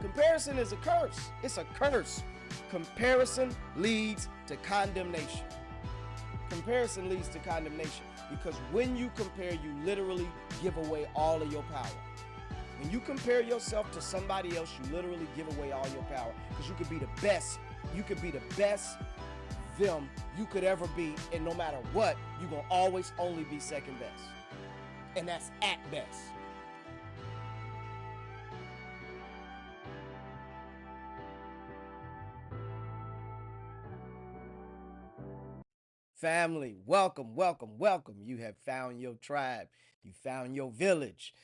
Comparison is a curse. It's a curse. Comparison leads to condemnation. Comparison leads to condemnation because when you compare, you literally give away all of your power. When you compare yourself to somebody else, you literally give away all your power because you could be the best. You could be the best them you could ever be, and no matter what, you're going to always only be second best. And that's at best. Family, welcome, welcome, welcome. You have found your tribe. You found your village.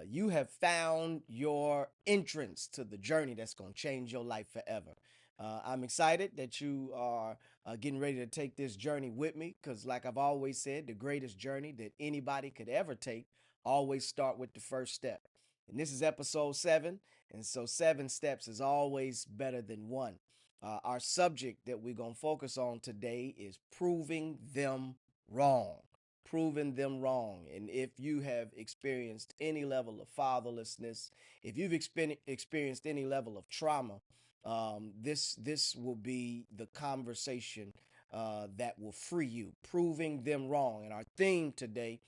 You have found your entrance to the journey that's going to change your life forever. I'm excited that you are getting ready to take this journey with me because, like I've always said, the greatest journey that anybody could ever take always start with the first step. And this is episode 7. And so 7 steps is always better than one. Our subject that we're going to focus on today is proving them wrong. Proving them wrong. And if you have experienced any level of fatherlessness, if you've experienced any level of trauma, this will be the conversation that will free you. Proving them wrong. And our theme today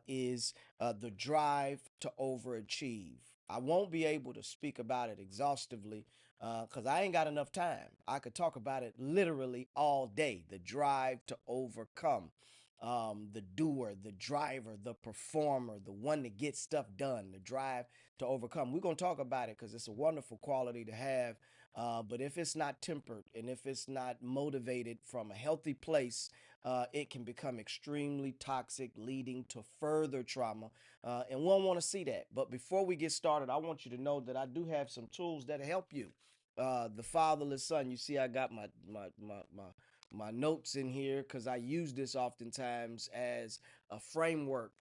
is the drive to overachieve. I won't be able to speak about it exhaustively because I ain't got enough time. I could talk about it literally all day. The drive to overcome, the doer, the driver, the performer, the one that gets stuff done, the drive to overcome. We're going to talk about it because it's a wonderful quality to have. But if it's not tempered and if it's not motivated from a healthy place, it can become extremely toxic, leading to further trauma. And we don't want to see that. But before we get started, I want you to know that I do have some tools that help you. The fatherless son. You see, I got my notes in here because I use this oftentimes as a framework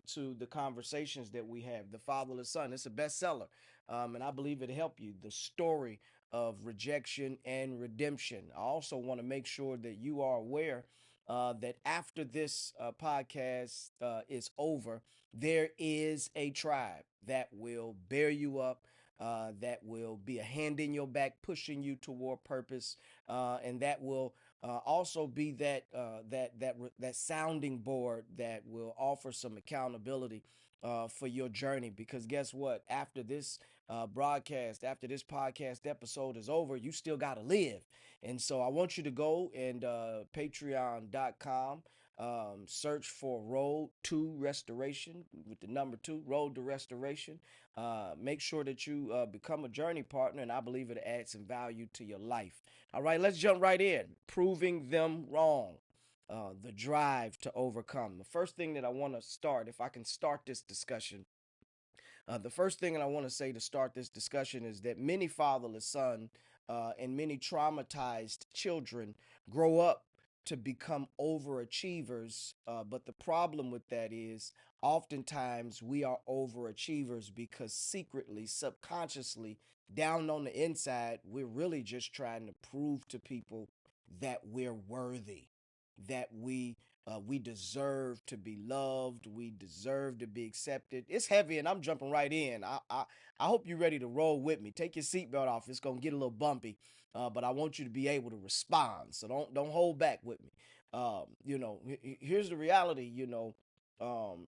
to the conversations that we have. The fatherless son. It's a bestseller, and I believe it'll help you. The story of rejection and redemption. I also want to make sure that you are aware that after this podcast is over, there is a tribe that will bear you up, that will be a hand in your back, pushing you toward purpose, and that will also be that sounding board that will offer some accountability for your journey. Because guess what? After this broadcast, after this podcast episode is over, you still got to live. And so I want you to go and patreon.com. Search for Road to Restoration with the number 2, Road to Restoration. Make sure that you become a journey partner, and I believe it adds some value to your life. All right, let's jump right in. Proving them wrong. The drive to overcome. The first thing that I want to start, if I can start this discussion, the first thing that I want to say to start this discussion is that many fatherless sons and many traumatized children grow up to become overachievers. But the problem with that is oftentimes we are overachievers because secretly, subconsciously, down on the inside, we're really just trying to prove to people that we're worthy, that we deserve to be loved, we deserve to be accepted. It's heavy, and I'm jumping right in. I hope you're ready to roll with me. Take your seatbelt off. It's gonna get a little bumpy, but I want you to be able to respond. So don't hold back with me. Here's the reality.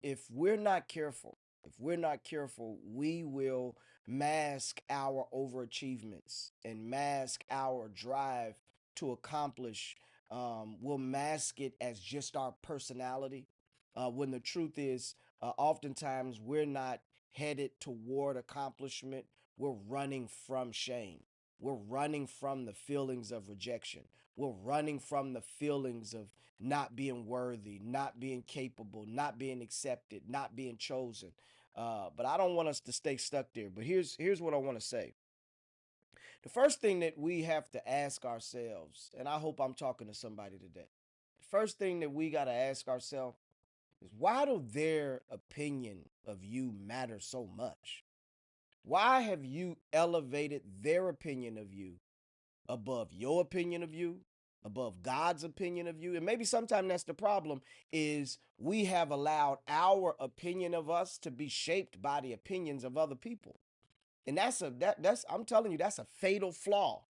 If we're not careful, we will mask our overachievements and mask our drive to accomplish. We'll mask it as just our personality, when the truth is, oftentimes we're not headed toward accomplishment. We're running from shame. We're running from the feelings of rejection. We're running from the feelings of not being worthy, not being capable, not being accepted, not being chosen. But I don't want us to stay stuck there. But here's what I want to say. The first thing that we have to ask ourselves, and I hope I'm talking to somebody today. The first thing that we got to ask ourselves is, why do their opinion of you matter so much? Why have you elevated their opinion of you above your opinion of you, above God's opinion of you? And maybe sometimes that's the problem, is we have allowed our opinion of us to be shaped by the opinions of other people. And that's I'm telling you, that's a fatal flaw,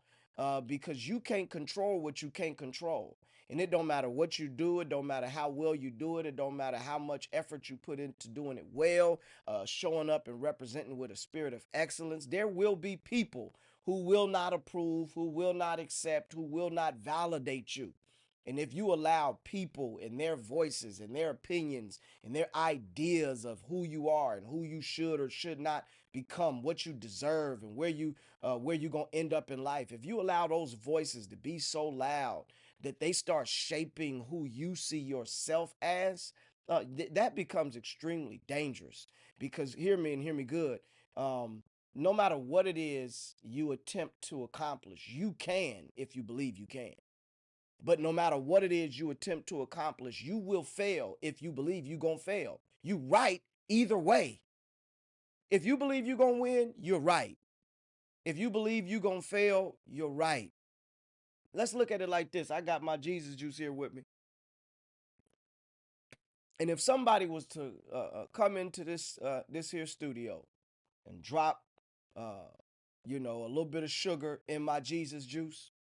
because you can't control what you can't control. And it don't matter what you do, it don't matter how well you do it, it don't matter how much effort you put into doing it well, showing up and representing with a spirit of excellence. There will be people who will not approve, who will not accept, who will not validate you. And if you allow people and their voices and their opinions and their ideas of who you are and who you should or should not become, what you deserve, and where you gonna end up in life, if you allow those voices to be so loud that they start shaping who you see yourself as, that becomes extremely dangerous. Because hear me and hear me good. No matter what it is you attempt to accomplish, you can if you believe you can. But no matter what it is you attempt to accomplish, you will fail if you believe you're going to fail. You right either way. If you believe you're going to win, you're right. If you believe you're going to fail, you're right. Let's look at it like this. I got my Jesus juice here with me. And if somebody was to come into this here studio and drop, uh, a little bit of sugar in my Jesus juice,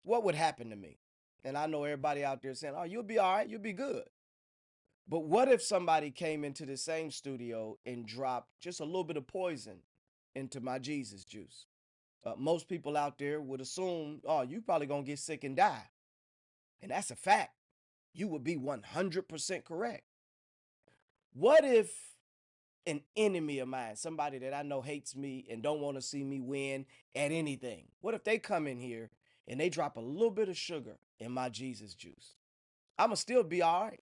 what would happen to me? And I know everybody out there saying, "Oh, you'll be all right. You'll be good." But what if somebody came into the same studio and dropped just a little bit of poison into my Jesus juice? Most people out there would assume, "Oh, you probably gonna get sick and die," and that's a fact. You would be 100% correct. What if an enemy of mine, somebody that I know hates me and don't want to see me win at anything, what if they come in here and they drop a little bit of sugar in my Jesus juice? I'ma still be all right.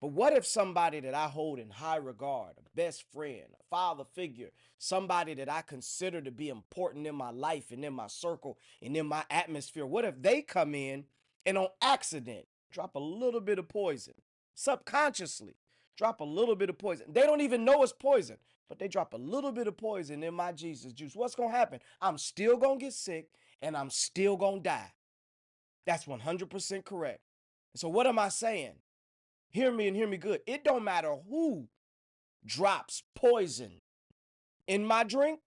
But what if somebody that I hold in high regard, a best friend, a father figure, somebody that I consider to be important in my life and in my circle and in my atmosphere, what if they come in and on accident drop a little bit of poison, subconsciously drop a little bit of poison? They don't even know it's poison, but they drop a little bit of poison in my Jesus juice. What's going to happen? I'm still going to get sick and I'm still going to die. That's 100% correct. So what am I saying? Hear me and hear me good. It don't matter who drops poison in my drink,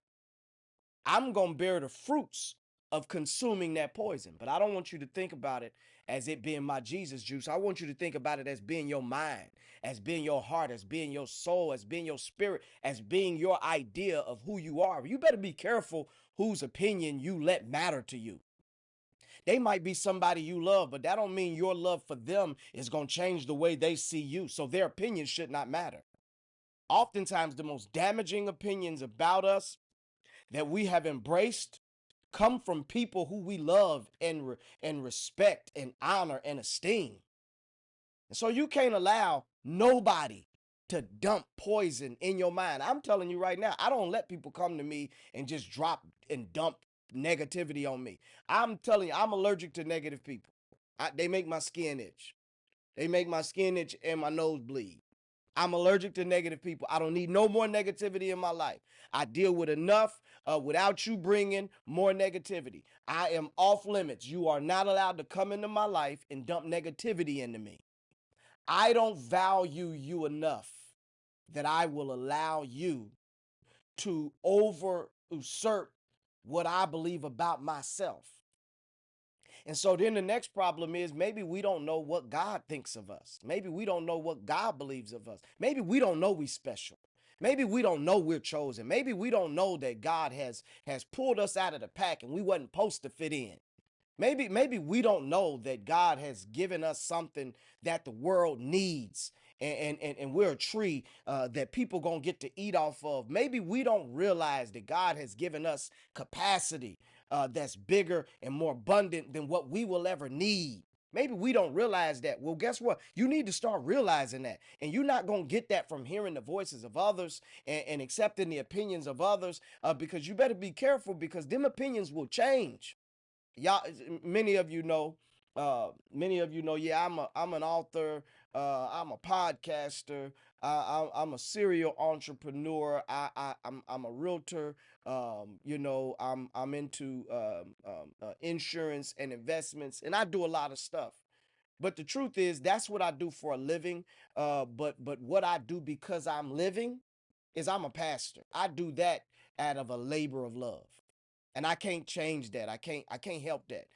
I'm going to bear the fruits of consuming that poison. But I don't want you to think about it as it being my Jesus juice. I want you to think about it as being your mind, as being your heart, as being your soul, as being your spirit, as being your idea of who you are. You better be careful whose opinion you let matter to you. They might be somebody you love, but that don't mean your love for them is going to change the way they see you. So their opinion should not matter. Oftentimes, the most damaging opinions about us that we have embraced come from people who we love and respect and honor and esteem. And so you can't allow nobody to dump poison in your mind. I'm telling you right now, I don't let people come to me and just drop and dump negativity on me. I'm telling you, I'm allergic to negative people. They make my skin itch. They make my skin itch and my nose bleed. I'm allergic to negative people. I don't need no more negativity in my life. I deal with enough without you bringing more negativity. I am off limits. You are not allowed to come into my life and dump negativity into me. I don't value you enough that I will allow you to over usurp what I believe about myself. And so then the next problem is maybe we don't know what God thinks of us. Maybe we don't know what God believes of us. Maybe we don't know we're special. Maybe we don't know we're chosen. Maybe we don't know that God has pulled us out of the pack and we wasn't supposed to fit in. Maybe we don't know that God has given us something that the world needs, and we're a tree that people gonna get to eat off of. Maybe we don't realize that God has given us capacity that's bigger and more abundant than what we will ever need. Maybe we don't realize that. Well, guess what? You need to start realizing that. And you're not going to get that from hearing the voices of others and accepting the opinions of others, because you better be careful, because them opinions will change. Y'all, many of you know, yeah, I'm an author, I'm a podcaster, I'm a serial entrepreneur, I'm a realtor, I'm into insurance and investments, and I do a lot of stuff. But the truth is, that's what I do for a living. But what I do because I'm living is I'm a pastor. I do that out of a labor of love. And I can't change that. I can't help that.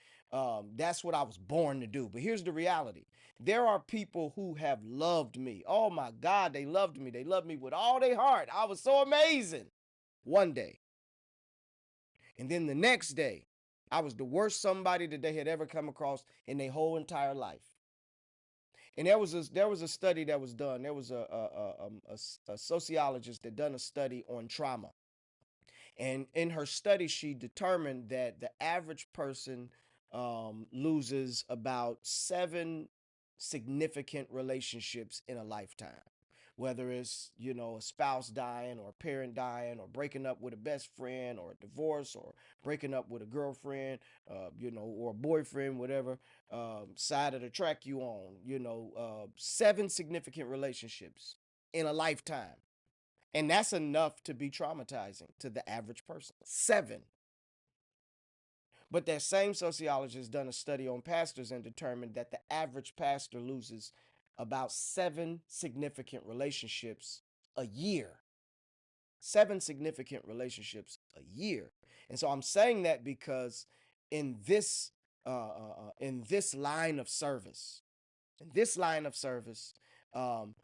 That's what I was born to do. But here's the reality. There are people who have loved me. Oh my God, they loved me. They loved me with all their heart. I was so amazing one day. And then the next day, I was the worst somebody that they had ever come across in their whole entire life. And there was a study that was done. There was a sociologist that done a study on trauma. And in her study, she determined that the average person loses about 7 significant relationships in a lifetime. Whether it's, a spouse dying or a parent dying or breaking up with a best friend or a divorce or breaking up with a girlfriend, or a boyfriend, whatever side of the track you on, 7 significant relationships in a lifetime. And that's enough to be traumatizing to the average person. 7. But that same sociologist done a study on pastors and determined that the average pastor loses about 7 significant relationships a year. 7 significant relationships a year. And so I'm saying that because in this line of service, in this line of service, um,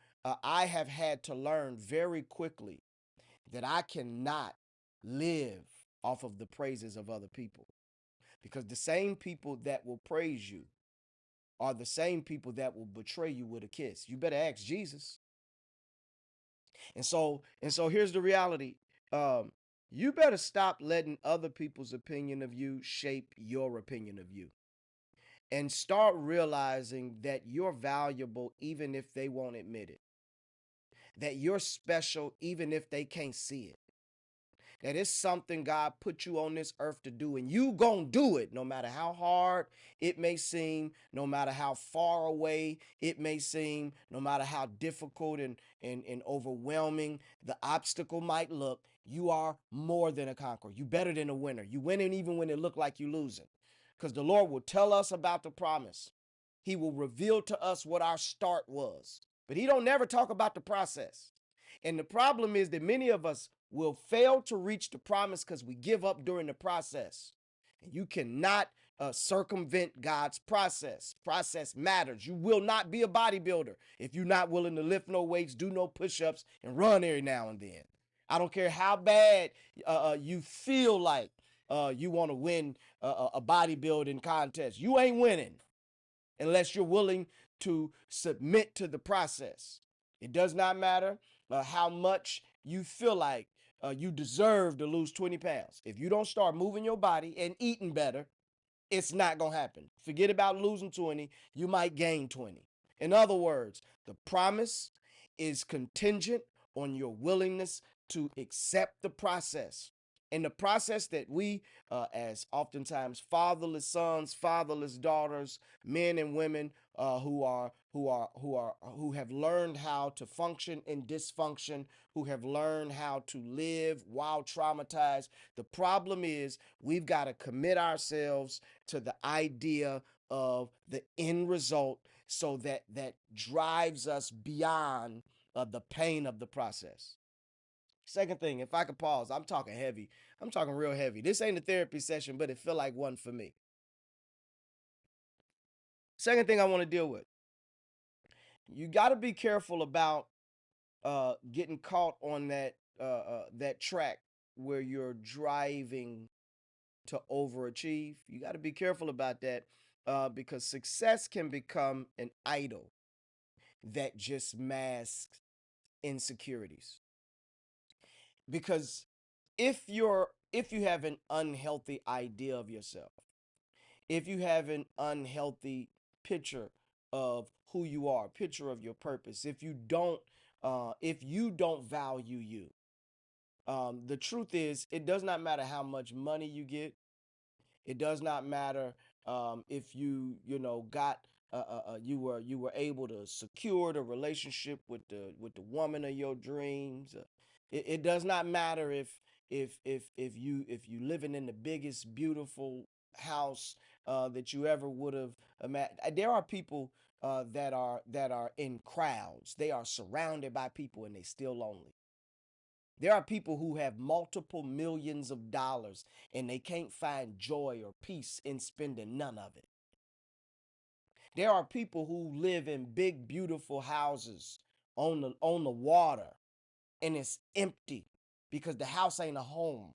I have had to learn very quickly that I cannot live off of the praises of other people, because the same people that will praise you are the same people that will betray you with a kiss. You better ask Jesus. And so here's the reality. Um, you better stop letting other people's opinion of you shape your opinion of you, and start realizing that you're valuable even if they won't admit it. That you're special even if they can't see it. That it's something God put you on this earth to do, and you gonna do it no matter how hard it may seem, no matter how far away it may seem, no matter how difficult and overwhelming the obstacle might look. You are more than a conqueror. You better than a winner. You winning even when it look like you losing, because the Lord will tell us about the promise. He will reveal to us what our start was, but he don't never talk about the process. And the problem is that many of us will fail to reach the promise because we give up during the process. And you cannot circumvent God's process. Process matters. You will not be a bodybuilder if you're not willing to lift no weights, do no push-ups, and run every now and then. I don't care how bad you feel like you want to win a bodybuilding contest. You ain't winning unless you're willing to submit to the process. It does not matter how much you feel like you deserve to lose 20 pounds. If you don't start moving your body and eating better, it's not going to happen. Forget about losing 20. You might gain 20. In other words, the promise is contingent on your willingness to accept the process. And the process that we, as oftentimes fatherless sons, fatherless daughters, men and women who have learned how to function in dysfunction, who have learned how to live while traumatized. The problem is we've got to commit ourselves to the idea of the end result, so that that drives us beyond the pain of the process. Second thing, if I could pause, I'm talking heavy. I'm talking real heavy. This ain't a therapy session, but it feel like one for me. Second thing I want to deal with. You got to be careful about getting caught on that track where you're driving to overachieve. You got to be careful about that, because success can become an idol that just masks insecurities. Because if you have an unhealthy idea of yourself, if you have an unhealthy picture of who you are, picture of your purpose, if you don't value you, the truth is it does not matter how much money you get. It does not matter if you were able to secure the relationship with the woman of your dreams. It does not matter if you living in the biggest beautiful house that you ever would have imagined. There are people that are in crowds. They are surrounded by people and they still lonely. There are people who have multiple millions of dollars and they can't find joy or peace in spending none of it. There are people who live in big, beautiful houses on the water and it's empty because the house ain't a home.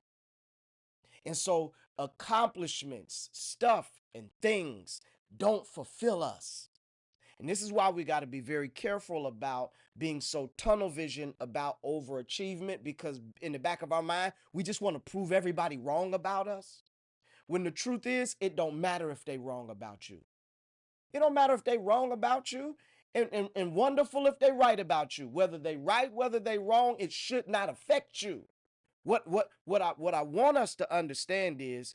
And so accomplishments, stuff, and things don't fulfill us. And this is why we got to be very careful about being so tunnel vision about overachievement, because in the back of our mind, we just want to prove everybody wrong about us. When the truth is, it don't matter if they wrong about you. It don't matter if they wrong about you, and wonderful if they right about you. Whether they right, whether they wrong, it should not affect you. What I want us to understand is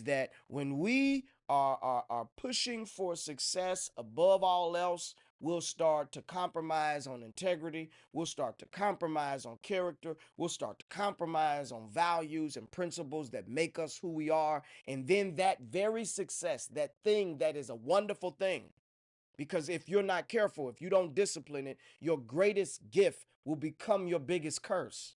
that when we are pushing for success above all else, we'll start to compromise on integrity. We'll start to compromise on character. We'll start to compromise on values and principles that make us who we are. And then that very success, that thing that is a wonderful thing, because if you're not careful, if you don't discipline it, your greatest gift will become your biggest curse.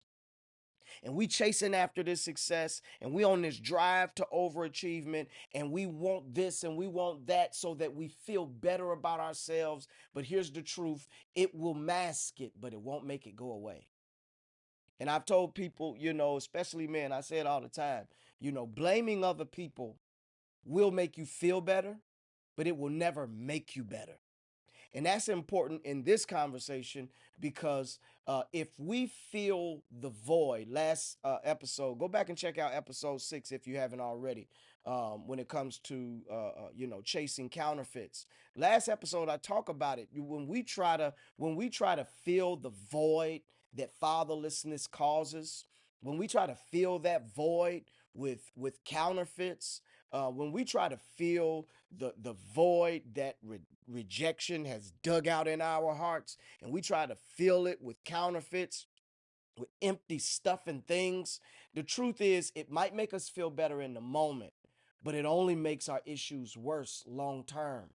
And we chasing after this success, and we on this drive to overachievement, and we want this and we want that so that we feel better about ourselves. But here's the truth: it will mask it, but it won't make it go away. And I've told people, especially men, I say it all the time, blaming other people will make you feel better, but it will never make you better. And that's important in this conversation because if we feel the void, last episode, go back and check out episode 6 if you haven't already. When it comes to chasing counterfeits, last episode I talk about it. When we try to fill the void that fatherlessness causes, when we try to fill that void with counterfeits, when we try to fill the void that rejection has dug out in our hearts, and we try to fill it with counterfeits, with empty stuff and things, the truth is it might make us feel better in the moment, but it only makes our issues worse long term.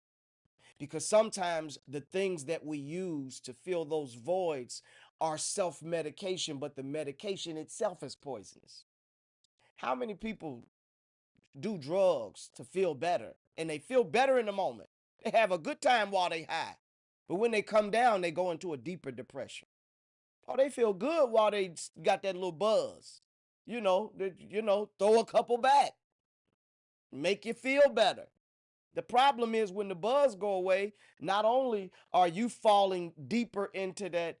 Because sometimes the things that we use to fill those voids are self medication, but the medication itself is poisonous. How many people do drugs to feel better, and they feel better in the moment? They have a good time while they high, but when they come down, they go into a deeper depression. Oh, they feel good while they got that little buzz. Throw a couple back, make you feel better. The problem is when the buzz go away, not only are you falling deeper into that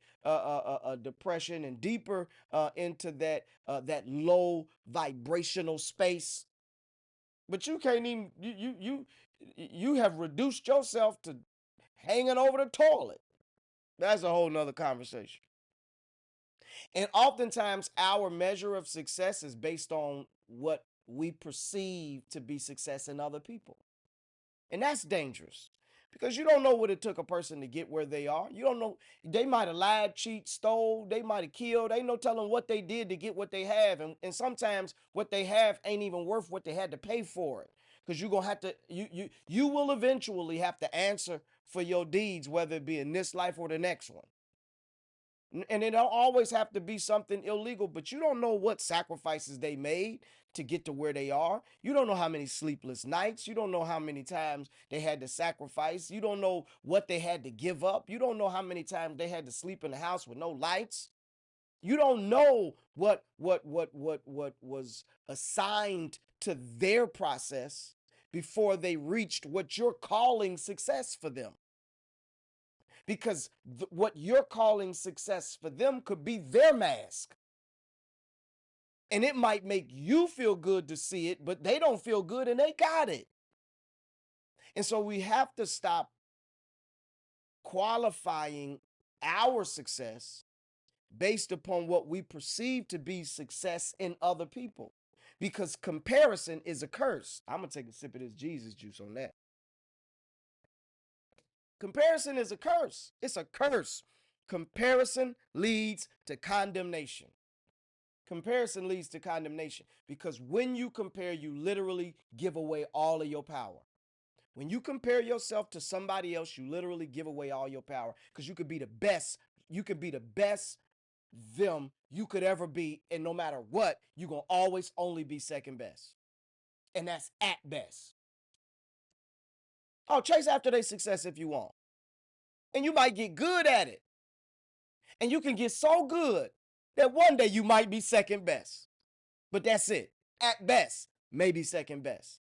depression and deeper into that low vibrational space, but you can't even you have reduced yourself to hanging over the toilet. That's a whole nother conversation. And oftentimes our measure of success is based on what we perceive to be success in other people. And that's dangerous because you don't know what it took a person to get where they are. You don't know. They might have lied, cheat, stole. They might have killed. Ain't no telling what they did to get what they have. And sometimes what they have ain't even worth what they had to pay for it. Because you're going to have to, you will eventually have to answer for your deeds, whether it be in this life or the next one. And it don't always have to be something illegal, but you don't know what sacrifices they made to get to where they are. You don't know how many sleepless nights. You don't know how many times they had to sacrifice. You don't know what they had to give up. You don't know how many times they had to sleep in the house with no lights. You don't know what was assigned to their process before they reached what you're calling success for them. Because what you're calling success for them could be their mask. And it might make you feel good to see it, but they don't feel good and they got it. And so we have to stop qualifying our success based upon what we perceive to be success in other people. Because comparison is a curse. I'm going to take a sip of this Jesus juice on that. Comparison is a curse. It's a curse. Comparison leads to condemnation. Comparison leads to condemnation because when you compare, you literally give away all of your power. When you compare yourself to somebody else, you literally give away all your power because you could be the best. You could be the best them you could ever be. And no matter what, you're going to always only be second best. And that's at best. Oh, chase after their success if you want. And you might get good at it. And you can get so good that one day you might be second best. But that's it. At best, maybe second best.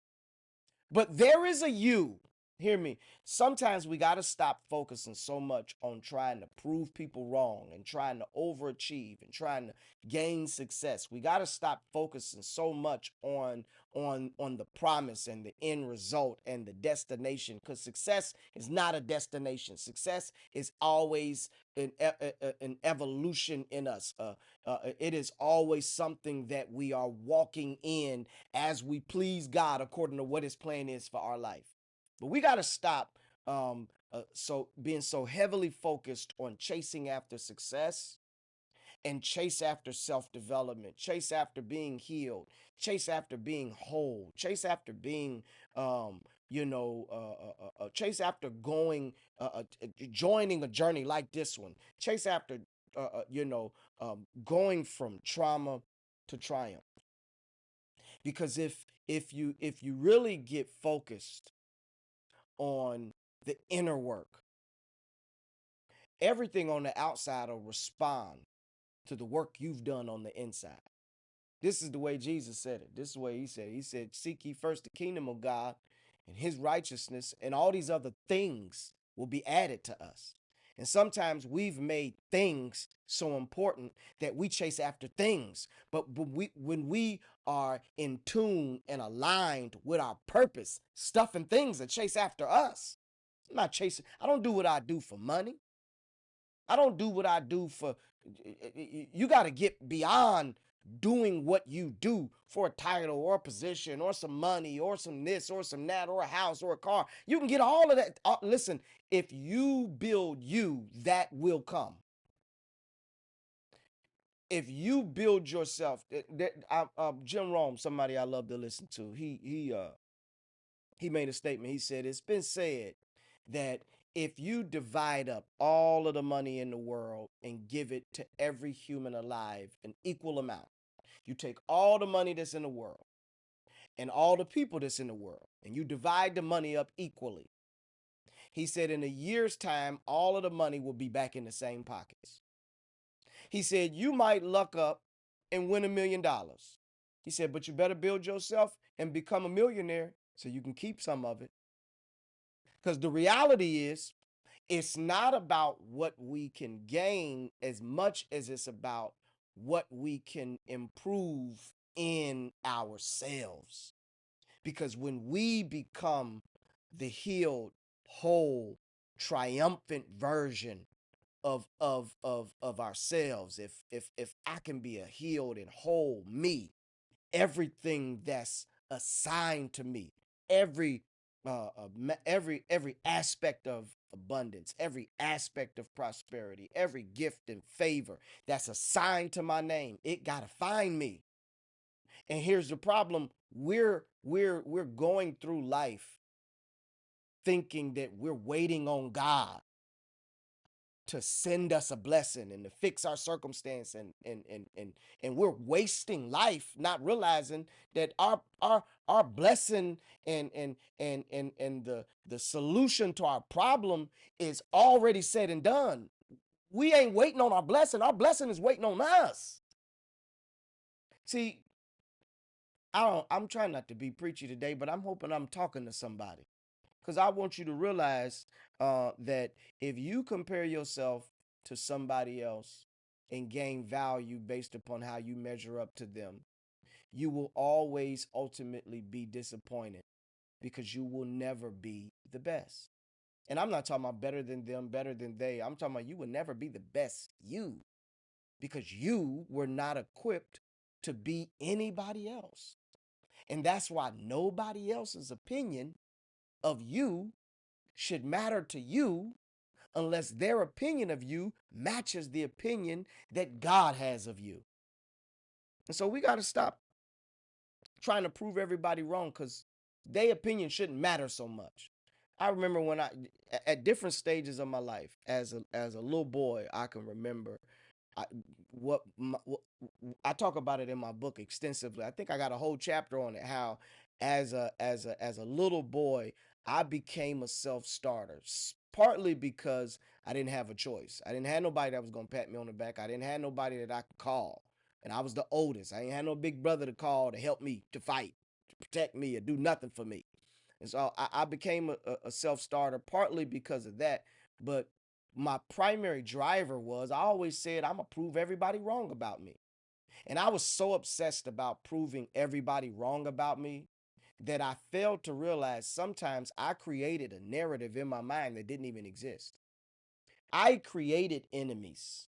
But there is a you. Hear me. Sometimes we got to stop focusing so much on trying to prove people wrong and trying to overachieve and trying to gain success. We got to stop focusing so much on the promise and the end result and the destination, because success is not a destination. Success is always an evolution in us. It is always something that we are walking in as we please God according to what His plan is for our life. But we got to stop so being so heavily focused on chasing after success and chase after self-development, chase after being healed, chase after being whole, chase after being chase after joining a journey like this one, chase after going from trauma to triumph. Because if you really get focused on the inner work, everything on the outside will respond to the work you've done on the inside. This is the way Jesus said it. This is the way He said it. He said, seek ye first the kingdom of God and His righteousness, and all these other things will be added to us. And sometimes we've made things so important that we chase after things. But when we are in tune and aligned with our purpose, stuff and things that chase after us. I'm not chasing. I don't do what I do for money. I don't do what I do for. You got to get beyond doing what you do for a title or a position or some money or some this or some that or a house or a car. You can get all of that. Listen, if you build you, that will come. If you build yourself, Jim Rome, somebody I love to listen to, he made a statement. He said, it's been said that if you divide up all of the money in the world and give it to every human alive an equal amount, you take all the money that's in the world and all the people that's in the world and you divide the money up equally. He said in a year's time, all of the money will be back in the same pockets. He said, you might luck up and win $1 million. He said, but you better build yourself and become a millionaire so you can keep some of it. Because the reality is, it's not about what we can gain as much as it's about what we can improve in ourselves. Because when we become the healed, whole, triumphant version of ourselves, if I can be a healed and whole me, everything that's assigned to me, every every aspect of abundance, every aspect of prosperity, every gift and favor that's assigned to my name, it got to find me. And here's the problem: we're going through life thinking that we're waiting on God to send us a blessing and to fix our circumstance, and we're wasting life not realizing that our blessing and the solution to our problem is already said and done. We ain't waiting on our blessing is waiting on us. See, I'm trying not to be preachy today, but I'm hoping I'm talking to somebody. Because I want you to realize that if you compare yourself to somebody else and gain value based upon how you measure up to them, you will always ultimately be disappointed because you will never be the best. And I'm not talking about better than them, better than they. I'm talking about you will never be the best you because you were not equipped to be anybody else. And that's why nobody else's opinion of you should matter to you unless their opinion of you matches the opinion that God has of you. And so we got to stop trying to prove everybody wrong because their opinion shouldn't matter so much. I remember at different stages of my life, as a little boy, I can remember I what I talk about it in my book extensively. I think I got a whole chapter on it. How as a little boy, I became a self starter. Partly because I didn't have a choice. I didn't have nobody that was gonna pat me on the back. I didn't have nobody that I could call, and I was the oldest. I ain't had no big brother to call to help me to fight, to protect me, or do nothing for me. And so I became a self starter partly because of that. But my primary driver was I always said, I'm going to prove everybody wrong about me. And I was so obsessed about proving everybody wrong about me that I failed to realize sometimes I created a narrative in my mind that didn't even exist. I created enemies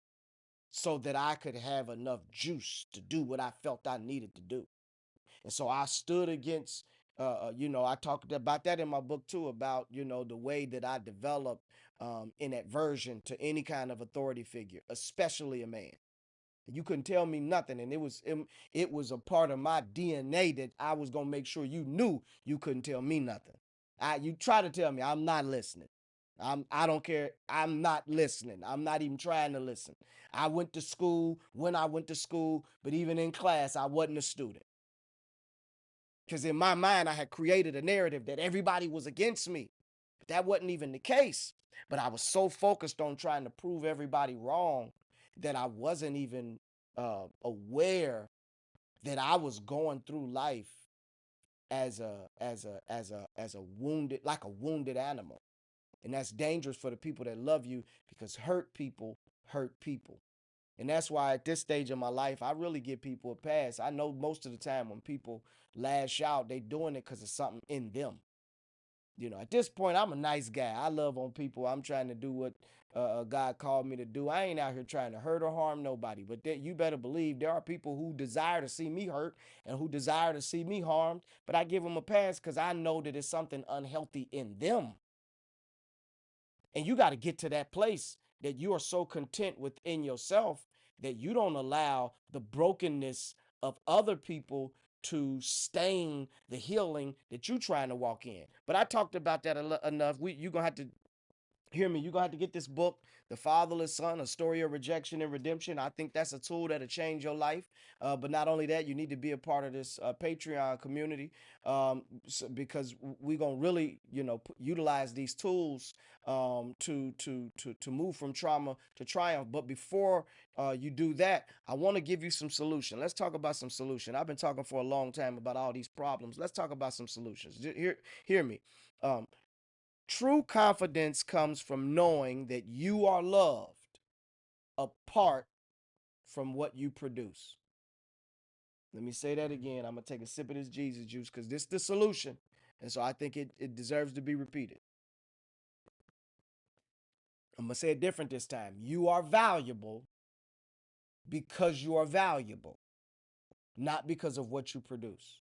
so that I could have enough juice to do what I felt I needed to do. And so I stood against, I talked about that in my book too, about, the way that I developed in aversion to any kind of authority figure, especially a man. You couldn't tell me nothing, and it was a part of my DNA that I was gonna make sure you knew you couldn't tell me nothing. You try to tell me, I'm not listening. I don't care. I'm not listening. I'm not even trying to listen. I went to school when I went to school, but even in class, I wasn't a student. Because in my mind, I had created a narrative that everybody was against me. But that wasn't even the case. But I was so focused on trying to prove everybody wrong that I wasn't even aware that I was going through life as a wounded, like a wounded animal. And that's dangerous for the people that love you, because hurt people hurt people. And that's why at this stage of my life, I really give people a pass. I know most of the time when people lash out, they doing it because of something in them. At this point, I'm a nice guy. I love on people. I'm trying to do what God called me to do. I ain't out here trying to hurt or harm nobody. But you better believe there are people who desire to see me hurt and who desire to see me harmed. But I give them a pass because I know that it's something unhealthy in them. And you got to get to that place that you are so content within yourself that you don't allow the brokenness of other people to stain the healing that you're trying to walk in. But I talked about that enough. You're going to have to hear me. You're going to have to get this book, The Fatherless Son, A Story of Rejection and Redemption. I think that's a tool that'll change your life. But not only that, you need to be a part of this Patreon community, because we're going to really, utilize these tools to move from trauma to triumph. But before you do that, I want to give you some solution. Let's talk about some solution. I've been talking for a long time about all these problems. Let's talk about some solutions. Hear me. Um, True confidence comes from knowing that you are loved apart from what you produce. Let me say that again. I'm going to take a sip of this Jesus juice because this is the solution. And so I think it deserves to be repeated. I'm going to say it different this time. You are valuable because you are valuable, not because of what you produce.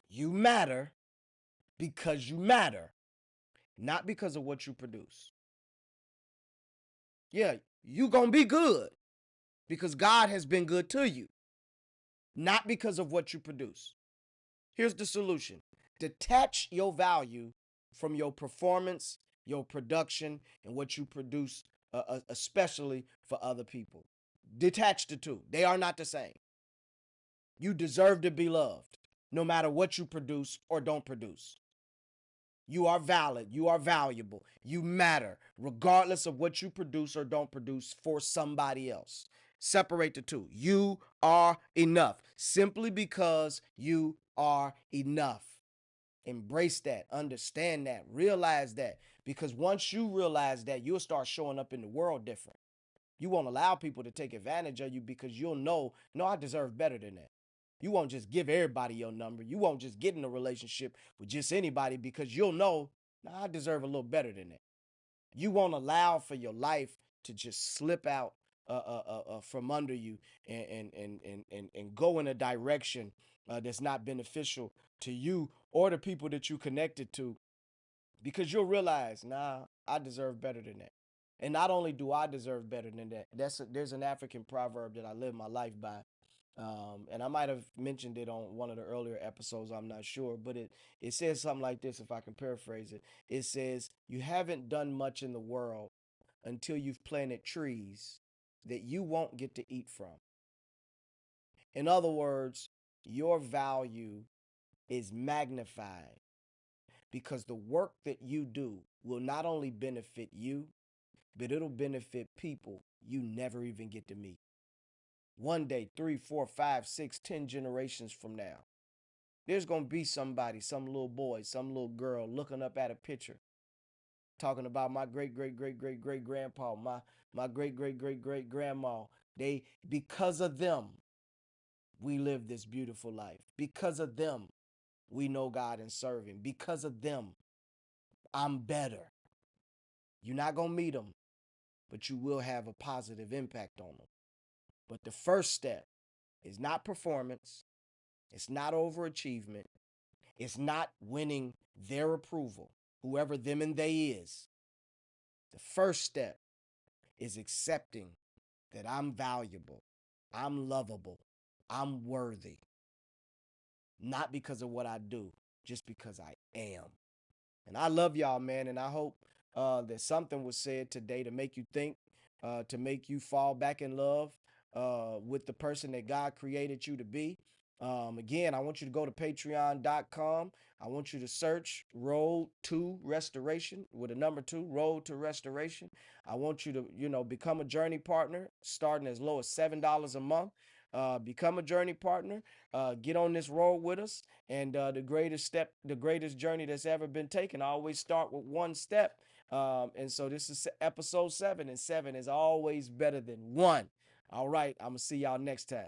You matter because you matter, not because of what you produce. Yeah, you going to be good because God has been good to you, not because of what you produce. Here's the solution: detach your value from your performance, your production, and what you produce, especially for other people. Detach the two, they are not the same. You deserve to be loved no matter what you produce or don't produce. You are valid. You are valuable. You matter, regardless of what you produce or don't produce for somebody else. Separate the two. You are enough simply because you are enough. Embrace that, understand that, realize that. Because once you realize that, you'll start showing up in the world different. You won't allow people to take advantage of you because you'll know, no, I deserve better than that. You won't just give everybody your number. You won't just get in a relationship with just anybody because you'll know, no, I deserve a little better than that. You won't allow for your life to just slip out from under you and go in a direction that's not beneficial to you or the people that you connected to, because you'll realize, nah, I deserve better than that. And not only do I deserve better than that, there's an African proverb that I live my life by. And I might have mentioned it on one of the earlier episodes, I'm not sure, but it says something like this, if I can paraphrase it. It says, you haven't done much in the world until you've planted trees that you won't get to eat from. In other words, your value is magnified because the work that you do will not only benefit you, but it'll benefit people you never even get to meet. One day, 3, 4, 5, 6, 10 generations from now, there's going to be somebody, some little boy, some little girl looking up at a picture talking about my great great great great great grandpa, my great great great great grandma. They, because of them, we live this beautiful life. Because of them, we know God and serve him. Because of them, I'm better. You're not going to meet them, but you will have a positive impact on them. But the first step is not performance. It's not overachievement. It's not winning their approval, whoever them and they is. The first step is accepting that I'm valuable, I'm lovable, I'm worthy, not because of what I do, just because I am. And I love y'all, man. And I hope that something was said today to make you think, to make you fall back in love with the person that God created you to be. Again, I want you to go to patreon.com. I want you to search Road to Restoration with a number 2, Road to Restoration. I want you to, become a journey partner starting as low as $7 a month. Become a journey partner. Get on this road with us. And the greatest step, the greatest journey that's ever been taken, I always start with one step. And so this is episode 7, and 7 is always better than 1. All right, I'm going to see y'all next time.